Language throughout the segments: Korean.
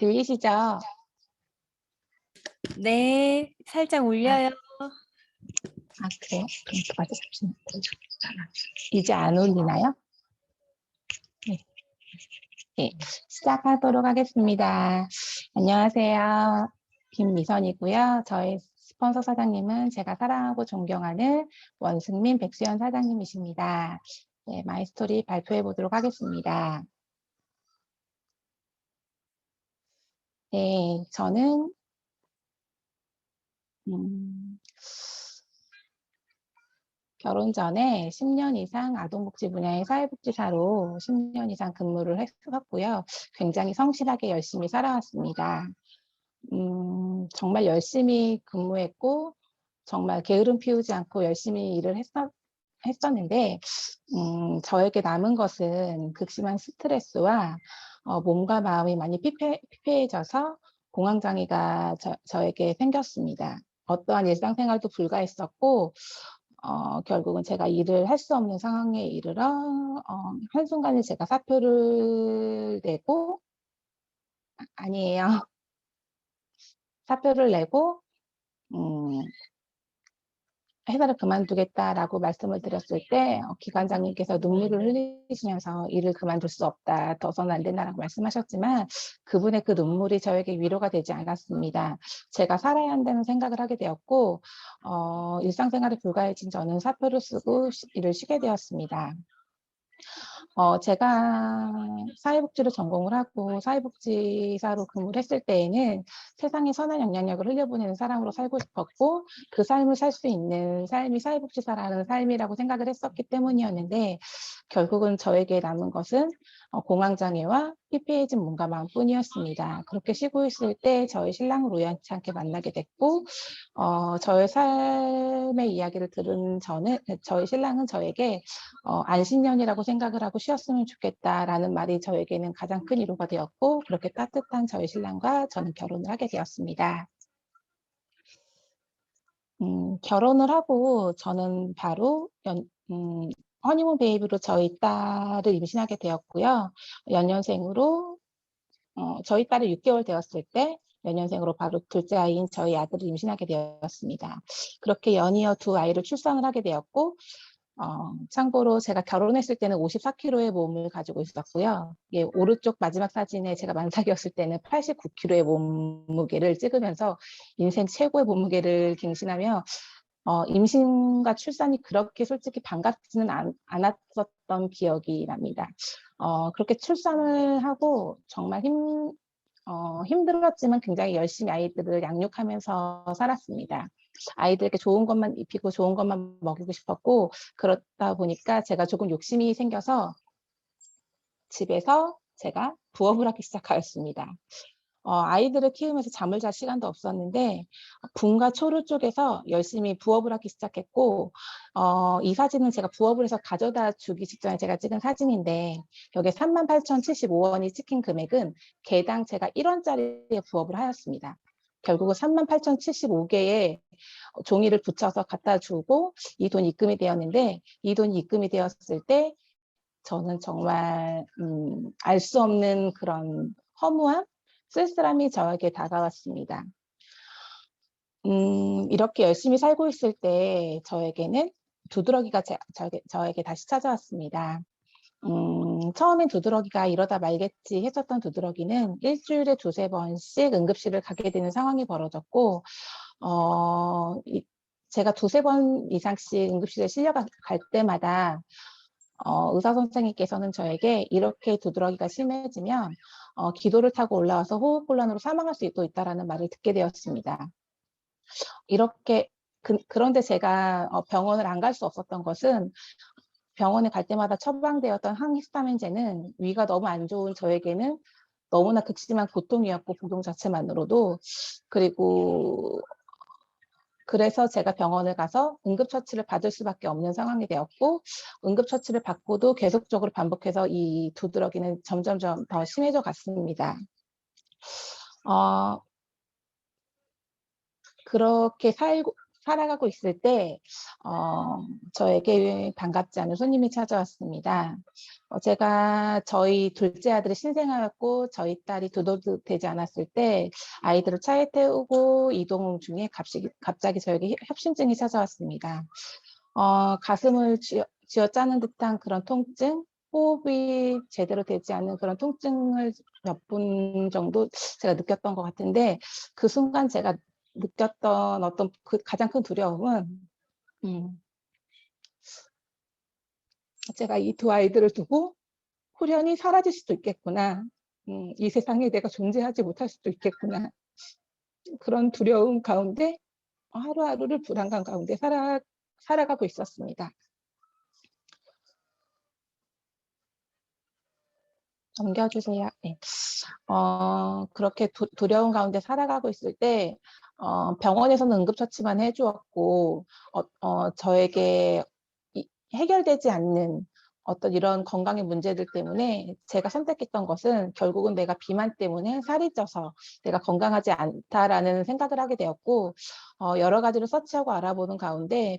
들리시죠? 네, 살짝 울려요. 그래요? 그럼 맞아, 잠시만요. 이제 안 울리나요? 네. 네, 시작하도록 하겠습니다. 안녕하세요. 김미선이고요. 저희 스폰서 사장님은 제가 사랑하고 존경하는 원승민 백수연 사장님이십니다. 네, 마이스토리 발표해 보도록 하겠습니다. 네, 저는 결혼 전에 10년 이상 아동복지 분야의 사회복지사로 10년 이상 근무를 했었고요. 굉장히 성실하게 열심히 살아왔습니다. 정말 열심히 근무했고 정말 게으름 피우지 않고 열심히 일을 했었는데 저에게 남은 것은 극심한 스트레스와 몸과 마음이 많이 피폐해져서 공황장애가 저에게 생겼습니다. 어떠한 일상생활도 불가했었고 결국은 제가 일을 할 수 없는 상황에 이르러 한순간에 제가 사표를 내고 아니에요. 사표를 내고 회사를 그만두겠다라고 말씀을 드렸을 때 기관장님께서 눈물을 흘리시면서 일을 그만둘 수 없다, 더서는 안 된다라고 말씀하셨지만 그분의 그 눈물이 저에게 위로가 되지 않았습니다. 제가 살아야 한다는 생각을 하게 되었고 일상생활에 불과해진 저는 사표를 쓰고 일을 쉬게 되었습니다. 제가 사회복지를 전공을 하고 사회복지사로 근무를 했을 때에는 세상에 선한 영향력을 흘려보내는 사람으로 살고 싶었고 그 삶을 살 수 있는 삶이 사회복지사라는 삶이라고 생각을 했었기 때문이었는데 결국은 저에게 남은 것은 공황장애와 피폐해진 몸과 마음뿐이었습니다. 그렇게 쉬고 있을 때 저희 신랑을 우연치 않게 만나게 됐고 저의 삶의 이야기를 들은 저희 신랑은 저에게 안신년이라고 생각을 하고 쉬었으면 좋겠다라는 말이 저에게는 가장 큰 위로가 되었고 그렇게 따뜻한 저희 신랑과 저는 결혼을 하게 되었습니다. 결혼을 하고 저는 바로 허니문 베이비로 저희 딸을 임신하게 되었고요. 연년생으로 저희 딸이 6개월 되었을 때 연년생으로 바로 둘째 아이인 저희 아들을 임신하게 되었습니다. 그렇게 연이어 두 아이를 출산을 하게 되었고 참고로 제가 결혼했을 때는 54kg의 몸을 가지고 있었고요. 예, 오른쪽 마지막 사진에 제가 만삭이었을 때는 89kg의 몸무게를 찍으면서 인생 최고의 몸무게를 갱신하며 임신과 출산이 그렇게 솔직히 반갑지는 않았었던 기억이 납니다. 그렇게 출산을 하고 정말 힘들었지만 굉장히 열심히 아이들을 양육하면서 살았습니다. 아이들에게 좋은 것만 입히고 좋은 것만 먹이고 싶었고 그렇다 보니까 제가 조금 욕심이 생겨서 집에서 제가 부업을 하기 시작하였습니다. 아이들을 키우면서 잠을 잘 시간도 없었는데 분과 초를 쪽에서 열심히 부업을 하기 시작했고 이 사진은 제가 부업을 해서 가져다 주기 직전에 제가 찍은 사진인데 여기에 38,075원이 찍힌 금액은 개당 제가 1원짜리의 부업을 하였습니다. 결국은 38,075개의 종이를 붙여서 갖다 주고 이 돈이 입금이 되었는데 이 돈이 입금이 되었을 때 저는 정말 알 수 없는 그런 허무함, 쓸쓸함이 저에게 다가왔습니다. 이렇게 열심히 살고 있을 때 저에게는 두드러기가 저에게 다시 찾아왔습니다. 처음엔 두드러기가 이러다 말겠지 했었던 두드러기는 일주일에 2~3번씩 응급실을 가게 되는 상황이 벌어졌고 제가 2~3번 이상씩 응급실에 실려갈 때마다 의사 선생님께서는 저에게 이렇게 두드러기가 심해지면 기도를 타고 올라와서 호흡곤란으로 사망할 수도 있다는 말을 듣게 되었습니다. 이렇게 그런데 제가 병원을 안 갈 수 없었던 것은 병원에 갈 때마다 처방되었던 항히스타민제는 위가 너무 안 좋은 저에게는 너무나 극심한 고통이었고 복용 자체만으로도 그리고 그래서 제가 병원을 가서 응급처치를 받을 수밖에 없는 상황이 되었고 응급처치를 받고도 계속적으로 반복해서 이 두드러기는 점점점 더 심해져 갔습니다. 그렇게 살아가고 있을 때 저에게 반갑지 않은 손님이 찾아왔습니다. 제가 저희 둘째 아들이 신생아였고 저희 딸이 2돌 되지 않았을 때 아이들을 차에 태우고 이동 중에 갑자기 저에게 협심증이 찾아왔습니다. 가슴을 쥐어짜는 듯한 그런 통증, 호흡이 제대로 되지 않는 그런 통증을 몇 분 정도 제가 느꼈던 것 같은데, 그 순간 제가 느꼈던 어떤 그 가장 큰 두려움은 제가 이 2아이들을 두고 후련히 사라질 수도 있겠구나. 이 세상에 내가 존재하지 못할 수도 있겠구나. 그런 두려움 가운데 하루하루를 불안감 가운데 살아가고 있었습니다. 넘겨주세요. 네. 그렇게 두려움 가운데 살아가고 있을 때 병원에서는 응급처치만 해주었고 저에게 해결되지 않는 어떤 이런 건강의 문제들 때문에 제가 선택했던 것은 결국은 내가 비만 때문에 살이 쪄서 내가 건강하지 않다라는 생각을 하게 되었고 여러 가지로 서치하고 알아보는 가운데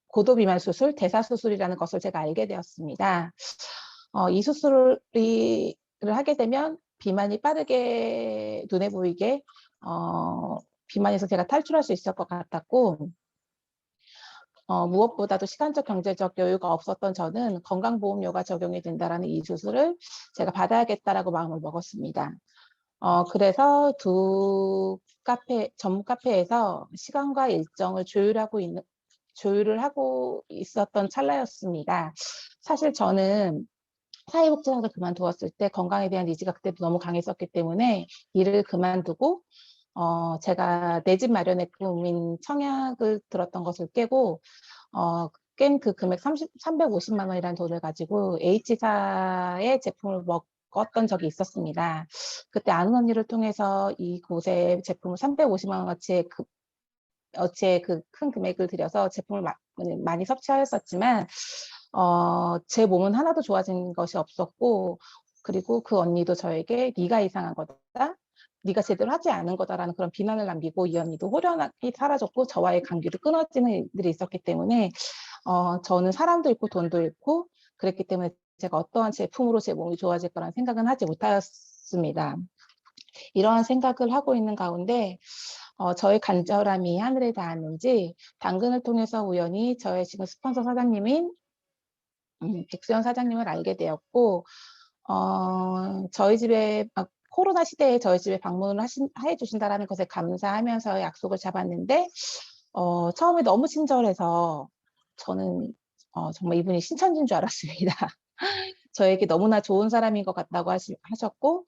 고도 비만 수술, 대사 수술이라는 것을 제가 알게 되었습니다. 이 수술을 하게 되면 비만이 빠르게 눈에 보이게 비만에서 제가 탈출할 수 있을 것 같았고 무엇보다도 시간적 경제적 여유가 없었던 저는 건강보험료가 적용이 된다라는 이 수술을 제가 받아야겠다라고 마음을 먹었습니다. 그래서 전문 카페에서 시간과 일정을 조율을 하고 있었던 찰나였습니다. 사실 저는 사회복지사를 그만두었을 때 건강에 대한 니즈가 그때 너무 강했었기 때문에 일을 그만두고 제가 내 집 마련의 꿈인 청약을 들었던 것을 깨고 깬 그 금액 350만 원이라는 돈을 가지고 H사의 제품을 먹었던 적이 있었습니다. 그때 아는 언니를 통해서 이곳에 제품을 350만 원어치의 그 큰 금액을 들여서 제품을 많이 섭취하였었지만 제 몸은 하나도 좋아진 것이 없었고 그리고 그 언니도 저에게 네가 이상한 거다. 네가 제대로 하지 않은 거다라는 그런 비난을 남기고 이 언니도 호련하게 사라졌고 저와의 관계도 끊어지는 일들이 있었기 때문에 저는 사람도 잃고 돈도 잃고 그랬기 때문에 제가 어떠한 제품으로 제 몸이 좋아질 거라는 생각은 하지 못하였습니다. 이러한 생각을 하고 있는 가운데 저의 간절함이 하늘에 닿았는지 당근을 통해서 우연히 저의 지금 스폰서 사장님인 백수연 사장님을 알게 되었고 저희 집에 코로나 시대에 저희 집에 방문을 해주신다는 것에 감사하면서 약속을 잡았는데 처음에 너무 친절해서 저는 정말 이분이 신천지인 줄 알았습니다. 저에게 너무나 좋은 사람인 것 같다고 하셨고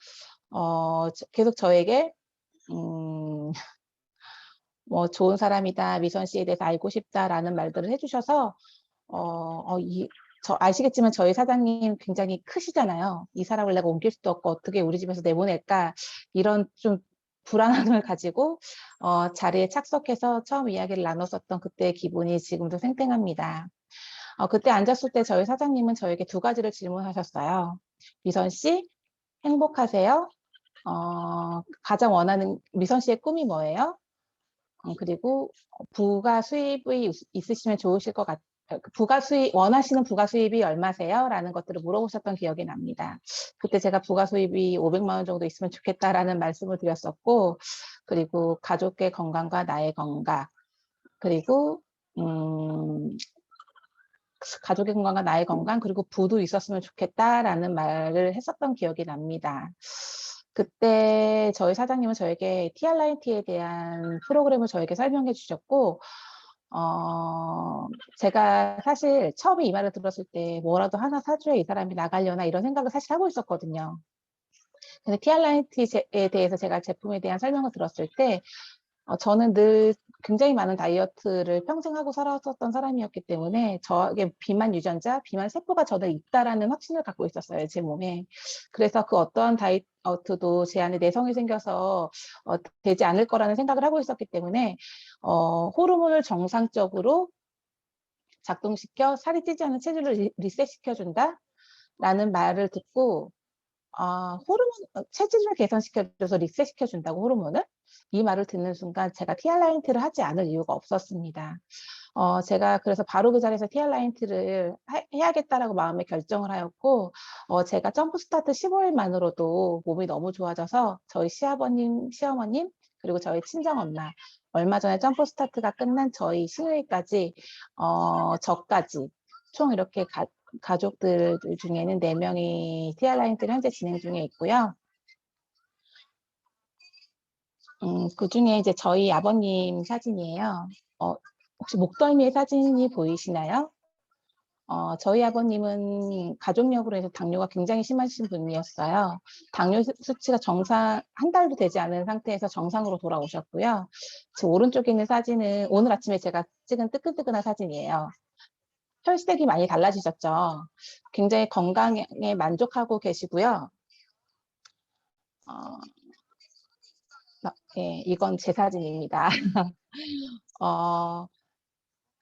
계속 저에게 뭐 좋은 사람이다, 미선 씨에 대해서 알고 싶다라는 말들을 해주셔서 아시겠지만 저희 사장님 굉장히 크시잖아요. 이 사람을 내가 옮길 수도 없고 어떻게 우리 집에서 내보낼까 이런 좀 불안함을 가지고 자리에 착석해서 처음 이야기를 나눴었던 그때의 기분이 지금도 생생합니다. 그때 앉았을 때 저희 사장님은 저에게 2가지를 질문하셨어요. 미선 씨 행복하세요? 가장 원하는 미선 씨의 꿈이 뭐예요? 그리고 부가 수입이 있으시면 좋으실 것 같아요. 원하시는 부가 수입이 얼마세요? 라는 것들을 물어보셨던 기억이 납니다. 그때 제가 부가 수입이 500만 원 정도 있으면 좋겠다라는 말씀을 드렸었고, 그리고 가족의 건강과 나의 건강, 그리고 가족의 건강과 나의 건강, 그리고 부도 있었으면 좋겠다라는 말을 했었던 기억이 납니다. 그때 저희 사장님은 저에게 TRIT에 대한 프로그램을 저에게 설명해 주셨고 제가 사실 처음에 이 말을 들었을 때 뭐라도 하나 사줘야 이 사람이 나가려나 이런 생각을 사실 하고 있었거든요. 근데 TRIT에 대해서 제가 제품에 대한 설명을 들었을 때 저는 늘 굉장히 많은 다이어트를 평생 하고 살았었던 사람이었기 때문에 저에게 비만 유전자, 비만 세포가 저는 있다라는 확신을 갖고 있었어요, 제 몸에. 그래서 그 어떠한 다이어트도 제 안에 내성이 생겨서 되지 않을 거라는 생각을 하고 있었기 때문에 호르몬을 정상적으로 작동시켜 살이 찌지 않은 체질을 리셋시켜준다? 라는 말을 듣고 체질을 개선시켜줘서 리셋시켜준다고 호르몬을? 이 말을 듣는 순간 제가 TR라이언트를 하지 않을 이유가 없었습니다. 제가 그래서 바로 그 자리에서 TR라이언트를 해야겠다라고 마음에 결정을 하였고, 제가 점프 스타트 15일만으로도 몸이 너무 좋아져서 저희 시아버님, 시어머님, 그리고 저희 친정엄마, 얼마 전에 점프 스타트가 끝난 저희 시누이까지, 저까지 총 이렇게 가족들 중에는 4명이 TR라이언트를 현재 진행 중에 있고요. 그중에 이제 저희 아버님 사진이에요. 혹시 목덜미의 사진이 보이시나요? 저희 아버님은 가족력으로 해서 당뇨가 굉장히 심하신 분이었어요. 당뇨 수치가 한 달도 되지 않은 상태에서 정상으로 돌아오셨고요. 제 오른쪽에 있는 사진은 오늘 아침에 제가 찍은 뜨끈뜨끈한 사진이에요. 혈색이 많이 달라지셨죠. 굉장히 건강에 만족하고 계시고요. 예, 이건 제 사진입니다.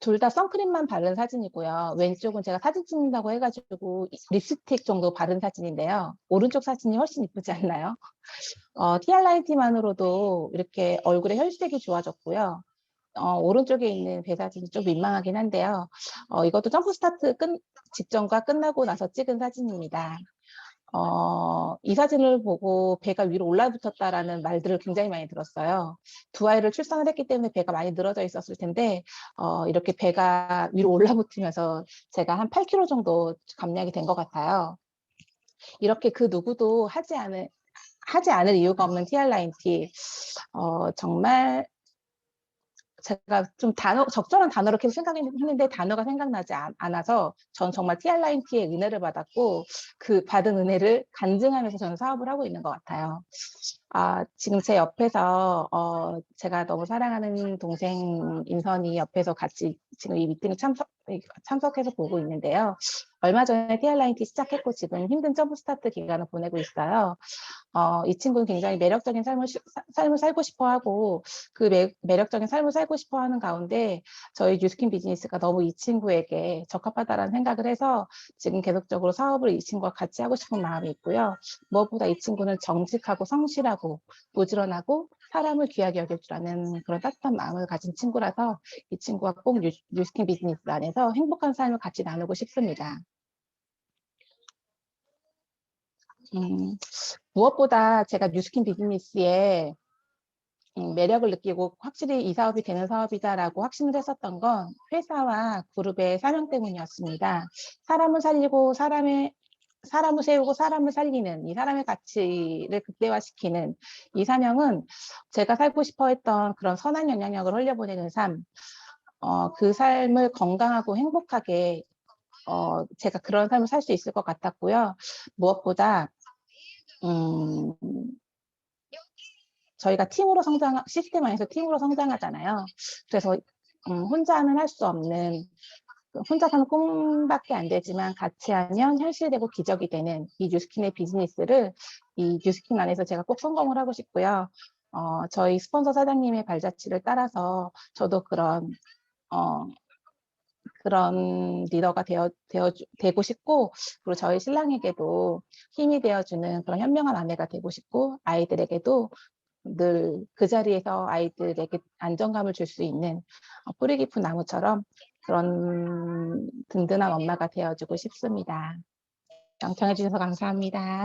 둘 다 선크림만 바른 사진이고요. 왼쪽은 제가 사진 찍는다고 해가지고 립스틱 정도 바른 사진인데요. 오른쪽 사진이 훨씬 이쁘지 않나요? TR라이언트만으로도 이렇게 얼굴에 혈색이 좋아졌고요. 오른쪽에 있는 배 사진이 좀 민망하긴 한데요. 이것도 점프 스타트 직전과 끝나고 나서 찍은 사진입니다. 이 사진을 보고 배가 위로 올라붙었다라는 말들을 굉장히 많이 들었어요. 두 아이를 출산을 했기 때문에 배가 많이 늘어져 있었을 텐데, 이렇게 배가 위로 올라붙으면서 제가 한 8kg 정도 감량이 된 것 같아요. 이렇게 그 누구도 하지 않을 이유가 없는 TR라이언T, 정말 제가 좀 적절한 단어로 계속 생각했는데 단어가 생각나지 않아서 전 정말 TR라이언T의 은혜를 받았고 그 받은 은혜를 간증하면서 저는 사업을 하고 있는 것 같아요. 지금 제 옆에서 제가 너무 사랑하는 동생 인선이 옆에서 같이 지금 이 미팅에 참석해서 보고 있는데요. 얼마 전에 TR라이언T 시작했고 지금 힘든 점프 스타트 기간을 보내고 있어요. 이 친구는 굉장히 매력적인 삶을 살고 싶어 하고 그 매력적인 삶을 살고 싶어 하는 가운데 저희 뉴스킨 비즈니스가 너무 이 친구에게 적합하다라는 생각을 해서 지금 계속적으로 사업을 이 친구와 같이 하고 싶은 마음이 있고요. 무엇보다 이 친구는 정직하고 성실하고 부지런하고 사람을 귀하게 여길 줄 아는 그런 따뜻한 마음을 가진 친구라서 이 친구와 꼭 뉴스킨 비즈니스 안에서 행복한 삶을 같이 나누고 싶습니다. 무엇보다 제가 뉴스킨 비즈니스에 매력을 느끼고 확실히 이 사업이 되는 사업이다라고 확신을 했었던 건 회사와 그룹의 사명 때문이었습니다. 사람을 살리고 사람을 세우고 사람을 살리는 이 사람의 가치를 극대화시키는 이 사명은 제가 살고 싶어 했던 그런 선한 영향력을 흘려보내는 삶, 그 삶을 건강하고 행복하게 제가 그런 삶을 살 수 있을 것 같았고요. 무엇보다 저희가 시스템 안에서 팀으로 성장하잖아요. 그래서 혼자는 할 수 없는, 혼자서는 꿈밖에 안 되지만 같이 하면 현실되고 기적이 되는 이 뉴스킨의 비즈니스를 이 뉴스킨 안에서 제가 꼭 성공을 하고 싶고요. 저희 스폰서 사장님의 발자취를 따라서 저도 그런 리더가 되고 싶고, 그리고 저희 신랑에게도 힘이 되어주는 그런 현명한 아내가 되고 싶고, 아이들에게도 늘 그 자리에서 아이들에게 안정감을 줄 수 있는 뿌리 깊은 나무처럼 그런 든든한 엄마가 되어주고 싶습니다. 경청해 주셔서 감사합니다.